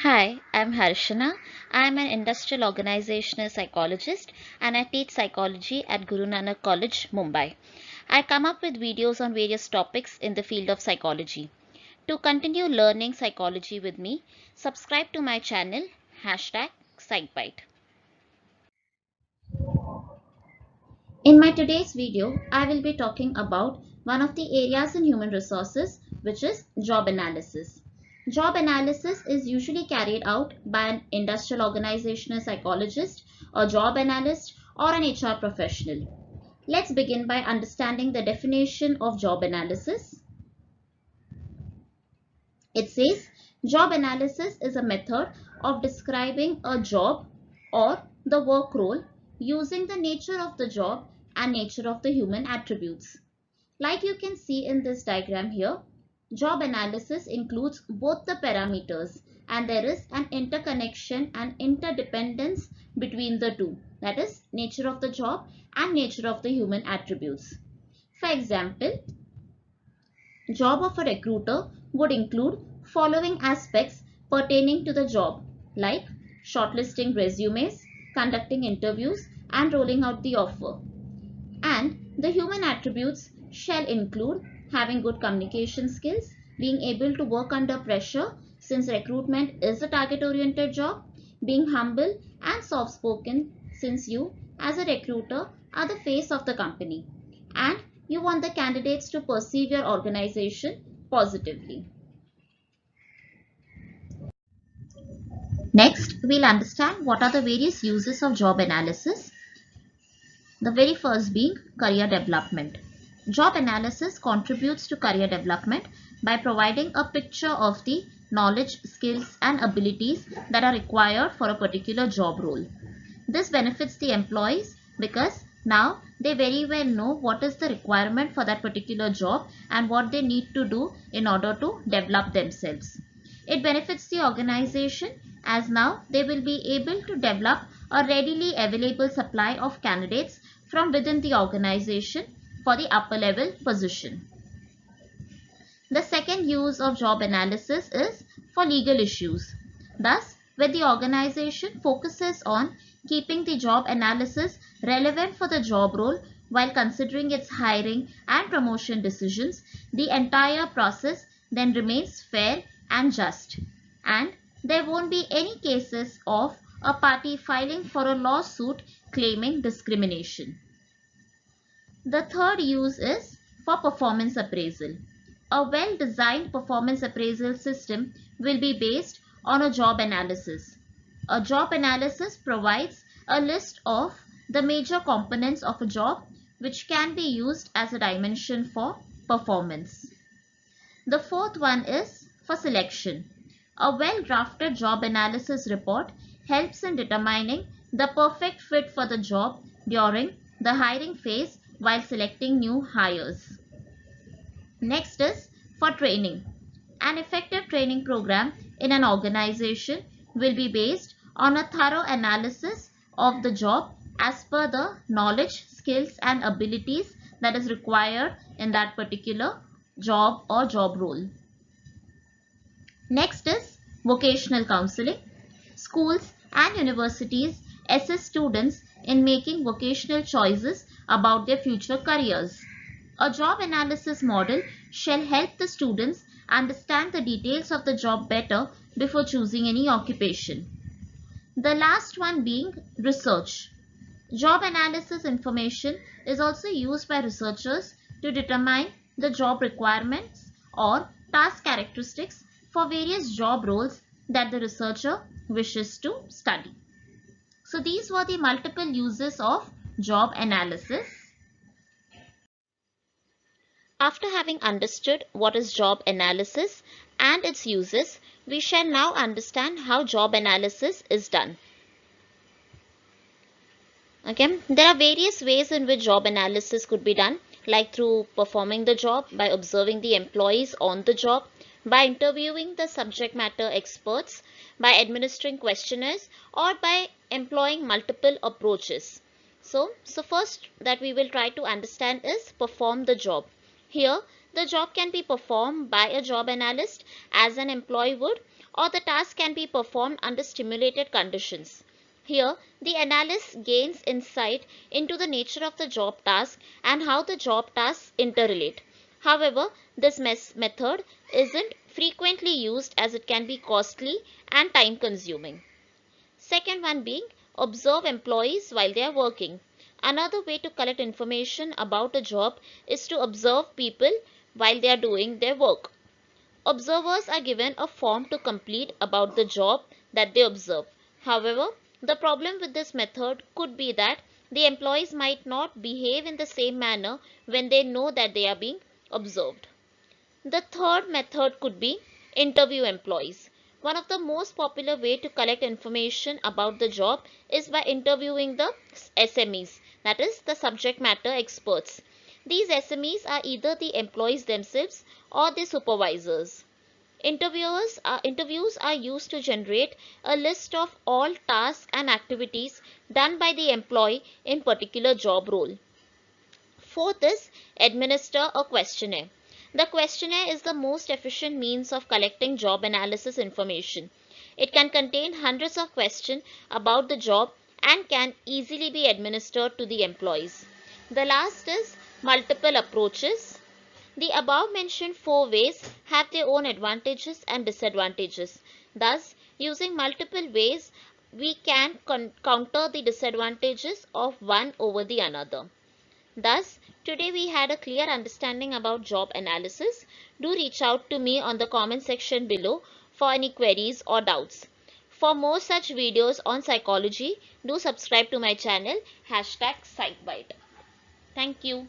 Hi, I'm Harshana. I'm an industrial organizational psychologist and I teach psychology at Guru Nanak College, Mumbai. I come up with videos on various topics in the field of psychology. To continue learning psychology with me, subscribe to my channel #PsychBite. In my today's video, I will be talking about one of the areas in human resources, which is job analysis. Job analysis is usually carried out by an industrial organizational psychologist, a job analyst, or an HR professional. Let's begin by understanding the definition of job analysis. It says job analysis is a method of describing a job or the work role using the nature of the job and nature of the human attributes. Like you can see in this diagram here, job analysis includes both the parameters and there is an interconnection and interdependence between the two, that is nature of the job and nature of the human attributes. For example, job of a recruiter would include following aspects pertaining to the job like shortlisting resumes, conducting interviews and rolling out the offer. And the human attributes shall include having good communication skills, being able to work under pressure since recruitment is a target oriented job, being humble and soft spoken since you as a recruiter are the face of the company and you want the candidates to perceive your organization positively. Next, we'll understand what are the various uses of job analysis. The very first being career development. Job analysis contributes to career development by providing a picture of the knowledge, skills and abilities that are required for a particular job role. This benefits the employees because now they very well know what is the requirement for that particular job and what they need to do in order to develop themselves. It benefits the organization as now they will be able to develop a readily available supply of candidates from within the organization for the upper level position. The second use of job analysis is for legal issues. Thus, when the organization focuses on keeping the job analysis relevant for the job role while considering its hiring and promotion decisions, the entire process then remains fair and just. And there won't be any cases of a party filing for a lawsuit claiming discrimination. The third use is for performance appraisal. A well-designed performance appraisal system will be based on a job analysis. A job analysis provides a list of the major components of a job which can be used as a dimension for performance. The fourth one is for selection. A well-drafted job analysis report helps in determining the perfect fit for the job during the hiring phase while selecting new hires. Next is for training. An effective training program in an organization will be based on a thorough analysis of the job as per the knowledge, skills and abilities that is required in that particular job or job role. Next is vocational counseling. Schools and universities assist students in making vocational choices about their future careers. A job analysis model shall help the students understand the details of the job better before choosing any occupation. The last one being research. Job analysis information is also used by researchers to determine the job requirements or task characteristics for various job roles that the researcher wishes to study. So these were the multiple uses of job analysis. After having understood what is job analysis and its uses, we shall now understand how job analysis is done. Okay, there are various ways in which job analysis could be done, like through performing the job, by observing the employees on the job, by interviewing the subject matter experts, by administering questionnaires, or by employing multiple approaches. So first that we will try to understand is perform the job. Here The job can be performed by a job analyst as an employee would, or the task can be performed under stimulated conditions. Here, the analyst gains insight into the nature of the job task and how the job tasks interrelate. However, this method isn't frequently used as it can be costly and time consuming. Second one being observe employees while they are working. Another way to collect information about a job is to observe people while they are doing their work. Observers are given a form to complete about the job that they observe. However, the problem with this method could be that the employees might not behave in the same manner when they know that they are being observed. The third method could be interview employees. One of the most popular way to collect information about the job is by interviewing the SMEs, that is the subject matter experts. These SMEs are either the employees themselves or the supervisors. Interviews are used to generate a list of all tasks and activities done by the employee in particular job role. Fourth is administer a questionnaire. The questionnaire is the most efficient means of collecting job analysis information. It can contain hundreds of questions about the job and can easily be administered to the employees. The last is multiple approaches. The above mentioned four ways have their own advantages and disadvantages. Thus, using multiple ways, we can counter the disadvantages of one over the another. Thus, today we had a clear understanding about job analysis. Do reach out to me on the comment section below for any queries or doubts. For more such videos on psychology, do subscribe to my channel #SiteBite. Thank you.